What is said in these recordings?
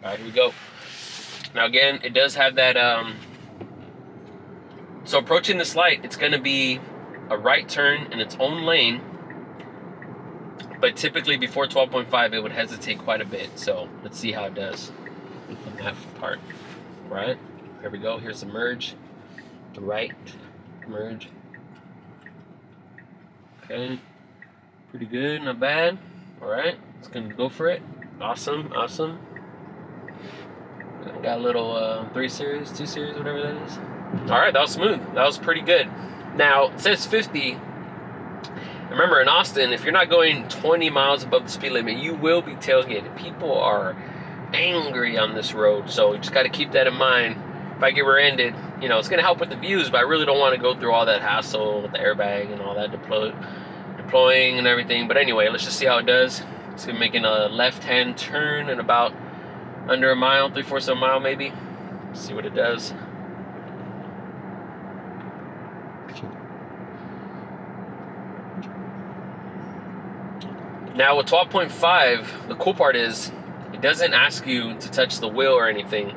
All right, here we go. Now again, it does have that, so approaching this light, it's gonna be a right turn in its own lane, but typically before 12.5, it would hesitate quite a bit. So let's see how it does on that part. All right, here we go. Here's the merge, the right merge. Okay, pretty good, not bad. All right, it's gonna go for it. Awesome, awesome. Got a little 3 series, 2 series, whatever that is. All right, that was smooth. That was pretty good. Now, it says 50. Remember, in Austin, if you're not going 20 miles above the speed limit, you will be tailgated. People are angry on this road, so you just got to keep that in mind. If I get rear-ended, you know, it's going to help with the views, but I really don't want to go through all that hassle with the airbag and all that deploying and everything. But anyway, let's just see how it does. It's going to be making a left-hand turn in about under a mile, 3/4 of a mile maybe. Let's see what it does. Now with 12.5, the cool part is it doesn't ask you to touch the wheel or anything,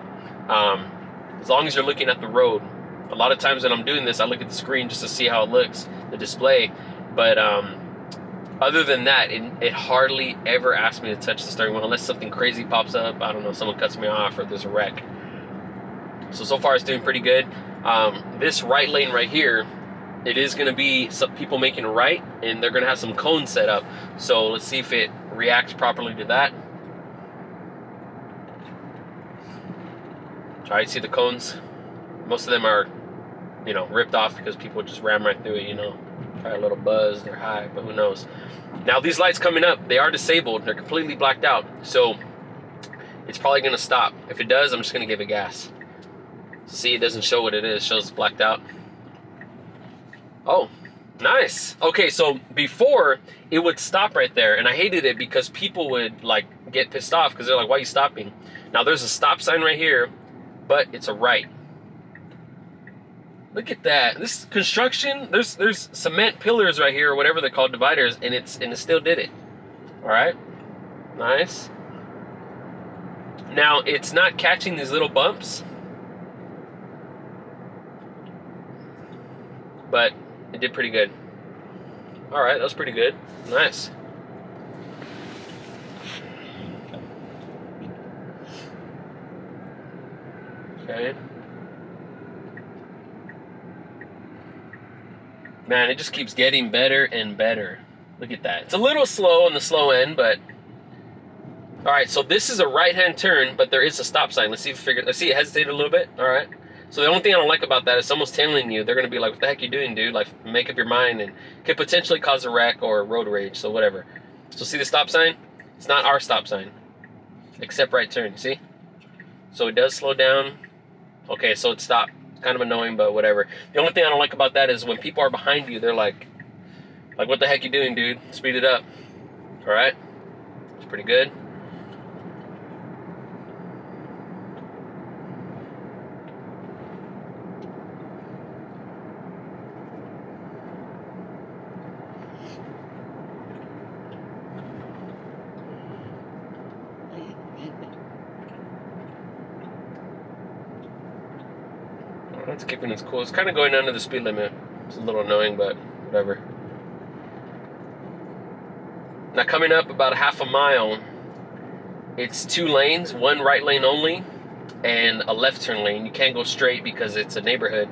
as long as you're looking at the road. A lot of times when I'm doing this, I look at the screen just to see how it looks, the display, but other than that, it hardly ever asks me to touch the steering wheel unless something crazy pops up. I don't know, someone cuts me off or there's a wreck. So far it's doing pretty good. This right lane right here, it is going to be some people making a right, and they're going to have some cones set up. So let's see if it reacts properly to that. All right, see the cones? Most of them are, you know, ripped off because people just ram right through it, you know. Probably a little buzz, they're high, but who knows. Now these lights coming up, they are disabled. They're completely blacked out. So it's probably going to stop. If it does, I'm just going to give it gas. See, it doesn't show what it is. It shows it's blacked out. Oh, nice. Okay, so before it would stop right there, and I hated it because people would like get pissed off because they're like, why are you stopping? Now there's a stop sign right here, but it's a right. Look at that. This construction, there's cement pillars right here, or whatever they're called, dividers, and it still did it. All right, nice. Now it's not catching these little bumps, but it did pretty good. All right, that was pretty good. Nice. Okay. Man, it just keeps getting better and better. Look at that. It's a little slow on the slow end, but all right. So this is a right-hand turn, but there is a stop sign. Let's see if let's see it hesitated a little bit. All right. So the only thing I don't like about that is someone's tailing you. They're gonna be like, "What the heck you doing, dude?" Like, make up your mind, and could potentially cause a wreck or road rage. So whatever. So see the stop sign? It's not our stop sign, except right turn. See? So it does slow down. Okay, so it stopped. Kind of annoying, but whatever. The only thing I don't like about that is when people are behind you, they're like, what the heck you doing, dude? Speed it up. All right, it's pretty good. It's keeping its cool. It's kind of going under the speed limit. It's a little annoying, but whatever. Now coming up about a half a mile, it's 2 lanes, 1 right lane only, and a left turn lane. You can't go straight because it's a neighborhood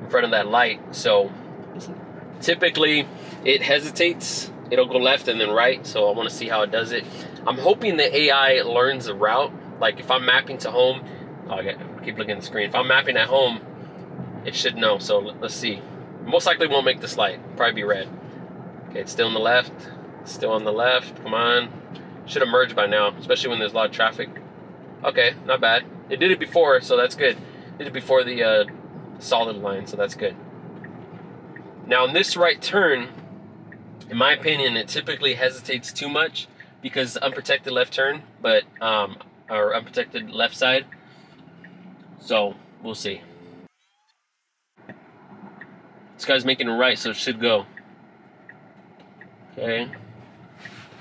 in front of that light. So typically it hesitates. It'll go left and then right. So I want to see how it does it. I'm hoping the AI learns the route. Like if I'm mapping to home, I keep looking at the screen. If I'm mapping at home, it should know. So let's see. Most likely won't make this light. Probably be red. Okay, it's still on the left. It's still on the left. Come on. Should have merged by now, especially when there's a lot of traffic. Okay, not bad. It did it before, so that's good. It did it before the solid line, so that's good. Now in this right turn, in my opinion, it typically hesitates too much because unprotected left turn, but or unprotected left side. So we'll see. This guy's making a right, so it should go. Okay.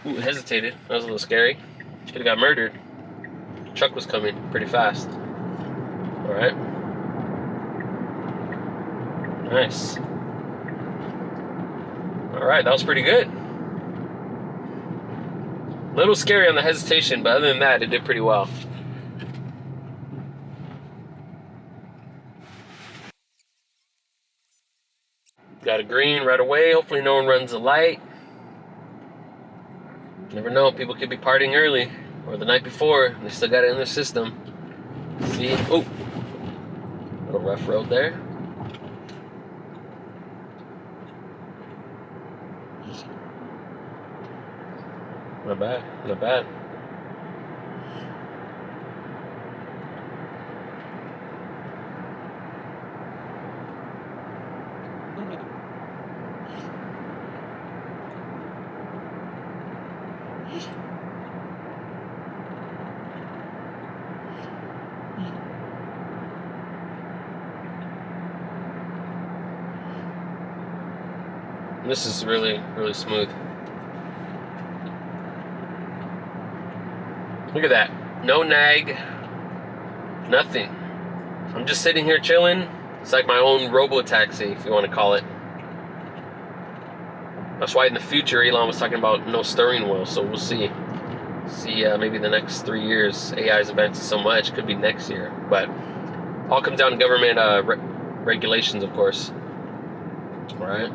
Ooh, it hesitated. That was a little scary. Could have got murdered. truck was coming pretty fast. All right. Nice. All right, that was pretty good. A little scary on the hesitation, but other than that, it did pretty well. Got a green right away. Hopefully no one runs the light. Never know, people could be partying early or the night before. They still got it in their system. See? Oh, little rough road there. Not bad, not bad. This is really, really smooth. Look at that. No nag. Nothing. I'm just sitting here chilling. It's like my own robo-taxi, if you want to call it. That's why in the future Elon was talking about no steering wheel, so we'll see. Maybe the next 3 years AI is advancing so much, could be next year. But all comes down to government regulations, of course. All right.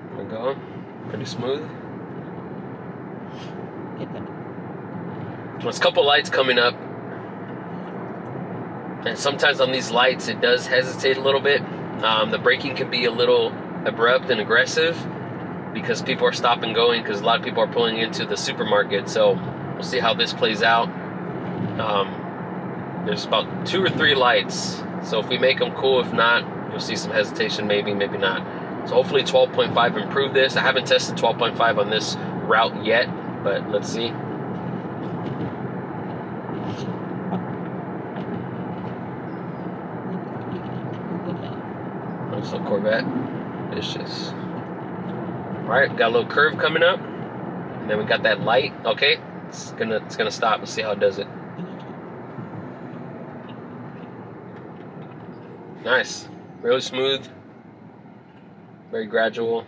There we go. Pretty smooth. There's a couple lights coming up, and sometimes on these lights it does hesitate a little bit. The braking can be a little abrupt and aggressive because people are stop and going, because a lot of people are pulling into the supermarket. So we'll see how this plays out. There's about 2 or 3 lights, so if we make them cool, if not, you'll see some hesitation, maybe not. So hopefully 12.5 improved this. I haven't tested 12.5 on this route yet, but let's see. Nice little Corvette. Vicious. Alright, got a little curve coming up. And then we got that light. Okay, it's gonna stop. Let's see how it does it. Nice. Really smooth. Very gradual.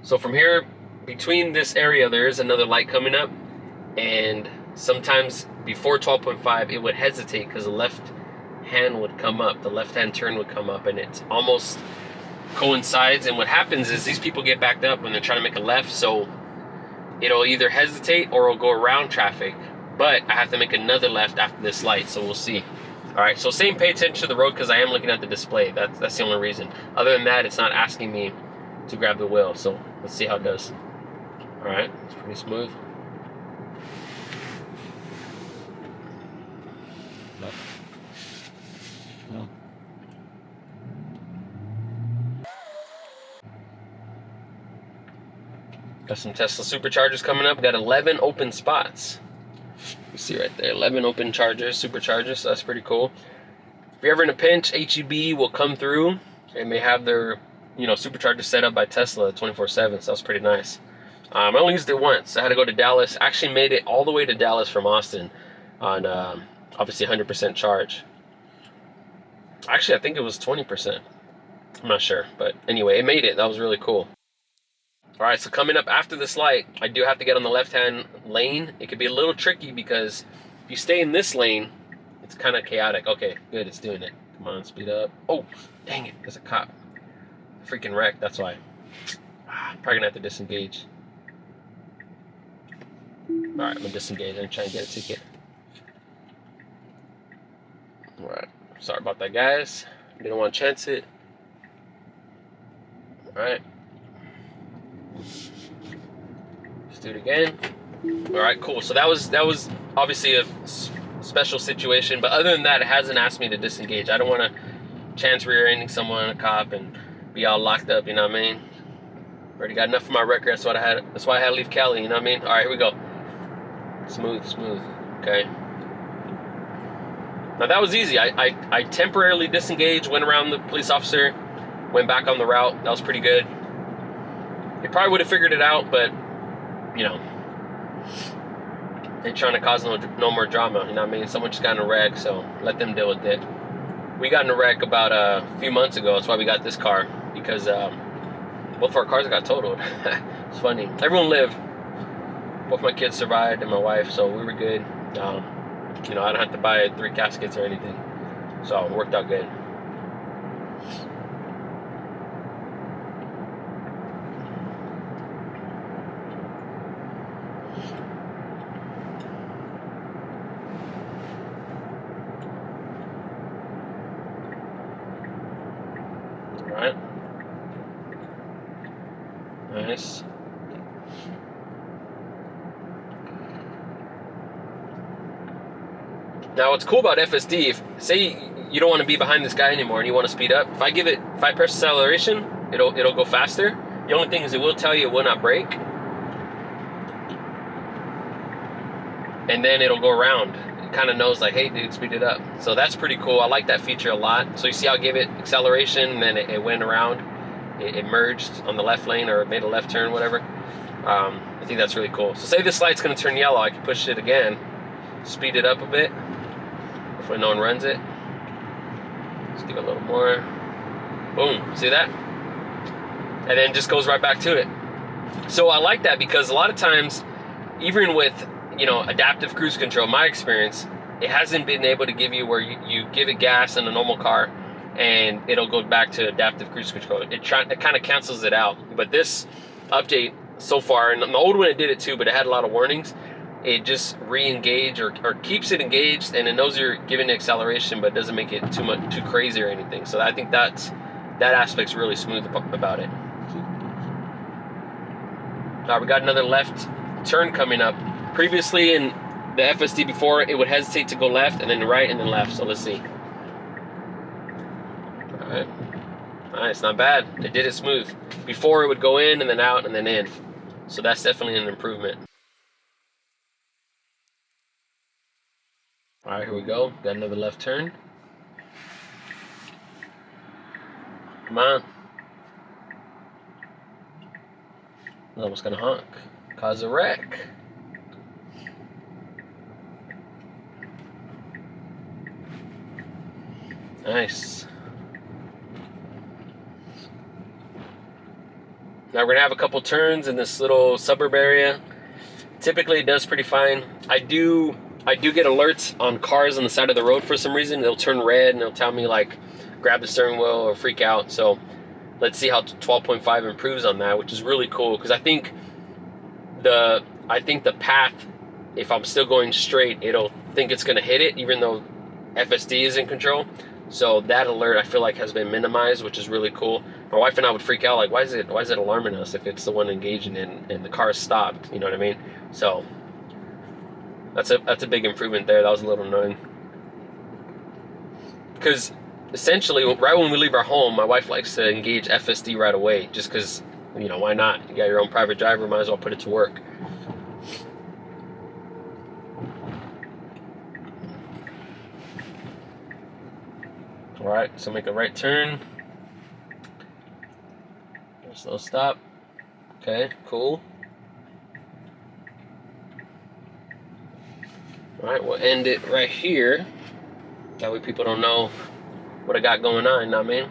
So from here, between this area, there is another light coming up, and sometimes before 12.5, it would hesitate because the left hand would come up, the left hand turn would come up, and it almost coincides. And what happens is these people get backed up when they're trying to make a left, so it'll either hesitate or it'll go around traffic. But I have to make another left after this light, so we'll see. All right, so same, pay attention to the road because I am looking at the display. That's the only reason. Other than that, it's not asking me to grab the wheel, so let's see how it does. All right, it's pretty smooth. Got some Tesla superchargers coming up. Got 11 open spots. You see right there, 11 open superchargers, so that's pretty cool. If you're ever in a pinch, HEB will come through and they have their, supercharger set up by Tesla 24/7, so that's pretty nice. I only used it once. I had to go to Dallas. I actually made it all the way to Dallas from Austin on obviously 100% charge. Actually, I think it was 20%. I'm not sure, but anyway, it made it. That was really cool. All right, so coming up after this light, I do have to get on the left-hand lane. It could be a little tricky because if you stay in this lane, it's kind of chaotic. Okay, good, it's doing it. Come on, speed up. Oh, dang it, there's a cop. Freaking wrecked, that's why. Probably gonna have to disengage. All right, I'm gonna disengage and try and get a ticket. All right, sorry about that, guys. Didn't want to chance it. All right. Let's do it again. All right, cool. So that was obviously a special situation, but other than that, it hasn't asked me to disengage. I don't want to chance rear-ending someone, a cop, and be all locked up. You know what I mean? Already got enough of my record. That's why I had to leave Cali. You know what I mean? All right, here we go. Smooth. Okay. Now that was easy. I temporarily disengaged, went around the police officer, went back on the route. That was pretty good. They probably would have figured it out, but, you know, they're trying to cause no more drama. You know what I mean? Someone just got in a wreck, so let them deal with it. We got in a wreck about a few months ago. That's why we got this car, because both of our cars got totaled. It's funny. Everyone lived. Both my kids survived and my wife, so we were good. You know, I don't have to buy 3 caskets or anything, so it worked out good. All right, nice. Now, what's cool about FSD, if say you don't want to be behind this guy anymore and you want to speed up, if I press acceleration, it'll go faster. The only thing is it will tell you it will not brake, and then it'll go around. It kind of knows like, hey dude, speed it up. So that's pretty cool. I like that feature a lot. So you see how I gave it acceleration, and then it went around. It merged on the left lane, or made a left turn, whatever. I think that's really cool. So say this light's gonna turn yellow, I can push it again, speed it up a bit. Hopefully no one runs it. Let's give it a little more. Boom, see that? And then just goes right back to it. So I like that, because a lot of times, even with, you know, adaptive cruise control, my experience, it hasn't been able to give you where you give it gas in a normal car and it'll go back to adaptive cruise control. It kind of cancels it out. But this update so far, and the old one it did it too, but it had a lot of warnings. It just re-engage or keeps it engaged, and it knows you're giving it acceleration, but doesn't make it too crazy or anything. So I think that aspect's really smooth about it. Now we got another left turn coming up. Previously in the FSD before, it would hesitate to go left and then right and then left. So let's see. All right, nice, not bad. It did it smooth. Before it would go in and then out and then in. So that's definitely an improvement. All right, here we go. Got another left turn. Come on. I was almost gonna honk. Cause a wreck. Nice. Now we're gonna have a couple turns in this little suburb area. Typically it does pretty fine. I do get alerts on cars on the side of the road for some reason. They'll turn red and they'll tell me like grab the steering wheel or freak out. So let's see how 12.5 improves on that, which is really cool, because I think the path, if I'm still going straight, it'll think it's gonna hit it even though FSD is in control. So that alert I feel like has been minimized, which is really cool. My wife and I would freak out like, why is it alarming us if it's the one engaging and the car stopped? You know what I mean? So that's a big improvement there. That was a little annoying, because essentially right when we leave our home, my wife likes to engage FSD right away, just because, you know, why not? You got your own private driver, might as well put it to work. All right, so make a right turn. Slow stop. Okay, cool. All right, we'll end it right here. That way people don't know what I got going on, you know what I mean?